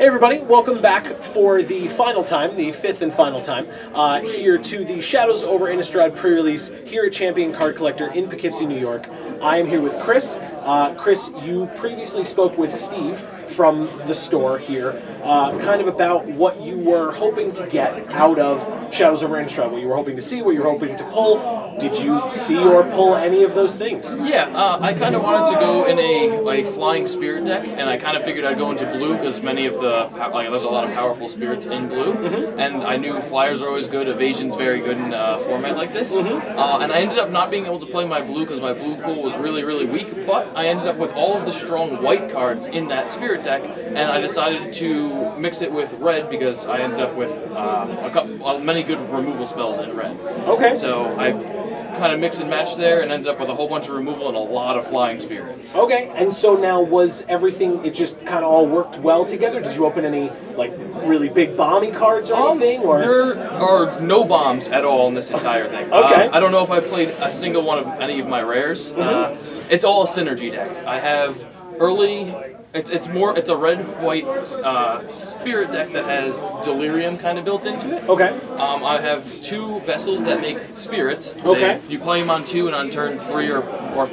Hey everybody, welcome back for the final time, the fifth and final time, here to the Shadows over Innistrad pre-release here at Champion Card Collector in Poughkeepsie, New York. I am here with Chris. Chris, you previously spoke with Steve from the store here, kind of about what you were hoping to get out of Shadows over Innistrad, what you were hoping to see, what you were hoping to pull. Did you see or pull any of those things? Yeah, I kind of wanted to go in a flying spirit deck, and I kind of figured I'd go into blue because many of the there's a lot of powerful spirits in blue, and I knew flyers are always good, evasion's very good in a format like this, and I ended up not being able to play my blue because my blue pool was really, really weak, but I ended up with all of the strong white cards in that spirit deck, and I decided to mix it with red because I ended up with many good removal spells in red. Okay. So I kind of mix and match there and ended up with a whole bunch of removal and a lot of flying spirits. Okay, and so now was everything, it just kind of all worked well together? Did you open any, like, really big bomby cards or anything? Or? There are no bombs at all in this entire thing. Okay. I don't know if I played a single one of any of my rares. It's all a synergy deck. I have early... It's a red-white spirit deck that has delirium kind of built into it. Okay. I have two vessels that make spirits. Okay. You play them on 2, and on turn 3 or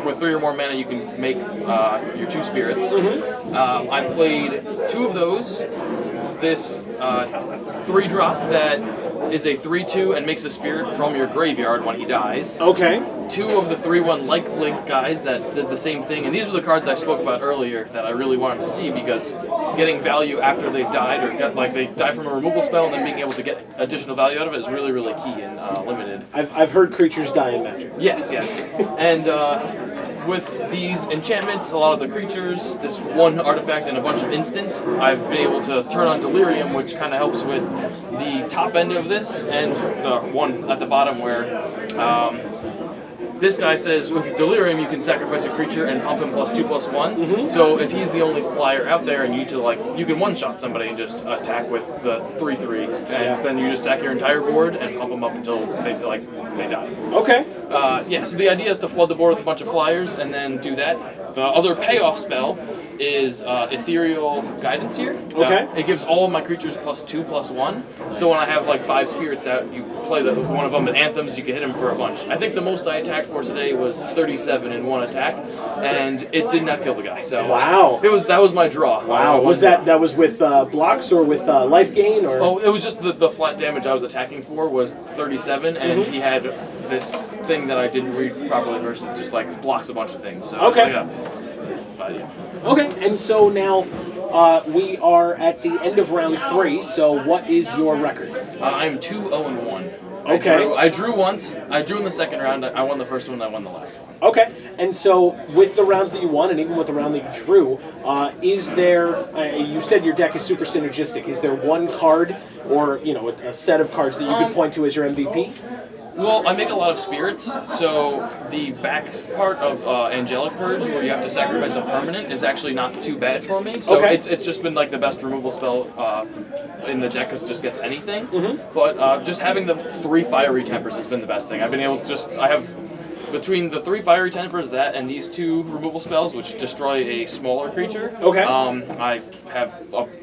with 3 or more mana, you can make your 2 spirits. I played 2 of those. This 3-drop that is a 3/2 and makes a spirit from your graveyard when he dies. Okay. 2 of the 3/1 like Link guys that did the same thing, and these were the cards I spoke about earlier that I really wanted to see because getting value after they've died or they die from a removal spell and then being able to get additional value out of it is really, really key in limited. I've heard creatures die in Magic. Yes, and with these enchantments, a lot of the creatures, this one artifact and a bunch of instants, I've been able to turn on Delirium, which kind of helps with the top end of this and the one at the bottom where this guy says with Delirium you can sacrifice a creature and pump him +2/+1. So if he's the only flyer out there and you need to you can one-shot somebody and just attack with the 3/3, and then you just sack your entire board and pump them up until they die. Okay. So the idea is to flood the board with a bunch of flyers and then do that. The other payoff spell is Ethereal Guidance here. Okay. It gives all of my creatures +2/+1. So when I have 5 spirits out, you play one of them in Anthems, you can hit him for a bunch. I think the most I attacked for today was 37 in one attack, and it did not kill the guy. So wow. That was my draw. Wow. Was that was with blocks or with life gain or? Oh, it was just the flat damage I was attacking for was 37, and he had this thing that I didn't read properly versus just blocks a bunch of things. So okay. Yeah. Okay, and so now we are at the end of round 3. So what is your record? I'm 2-0-1. Okay. I drew once. I drew in the second round. I won the first one. I won the last one. Okay, and so with the rounds that you won, and even with the round that you drew, is there? You said your deck is super synergistic. Is there one card, or a set of cards that you could point to as your MVP? Well, I make a lot of spirits, so the back part of Angelic Purge, where you have to sacrifice a permanent, is actually not too bad for me. So it's just been the best removal spell in the deck because it just gets anything. But just having the 3 Fiery Tempers has been the best thing. I've been able to I have between the 3 Fiery Tempers, that and these 2 removal spells, which destroy a smaller creature. Okay. I have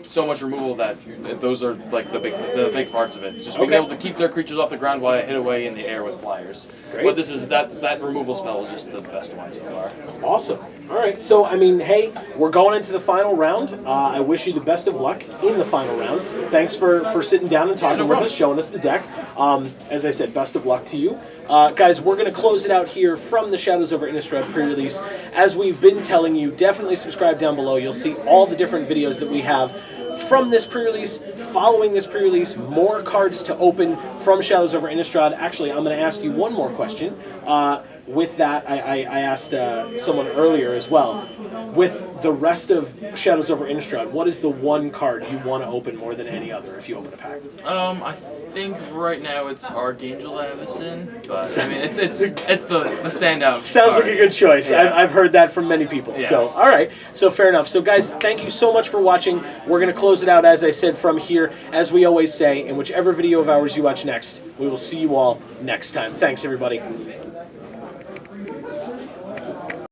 so much removal that those are the big parts of it. Just being able to keep their creatures off the ground while I hit away in the air with flyers. Great. But this is that removal spell is just the best one so far. Awesome. All right. So hey, we're going into the final round. I wish you the best of luck in the final round. Thanks for sitting down and talking with us, showing us the deck. As I said, best of luck to you. Guys, we're going to close it out here from the Shadows over Innistrad pre-release. As we've been telling you, definitely subscribe down below. You'll see all the different videos that we have from this pre-release, following this pre-release, more cards to open from Shadows over Innistrad. Actually, I'm going to ask you one more question. With that, I asked someone earlier as well. With the rest of Shadows over Innistrad, what is the one card you want to open more than any other if you open a pack? I think right now it's Archangel Avacyn, but I mean it's the standout. Sounds card. like a good choice. Yeah. I've heard that from many people. Yeah. So all right, so fair enough. So guys, thank you so much for watching. We're going to close it out as I said from here, as we always say, in whichever video of ours you watch next. We will see you all next time. Thanks everybody.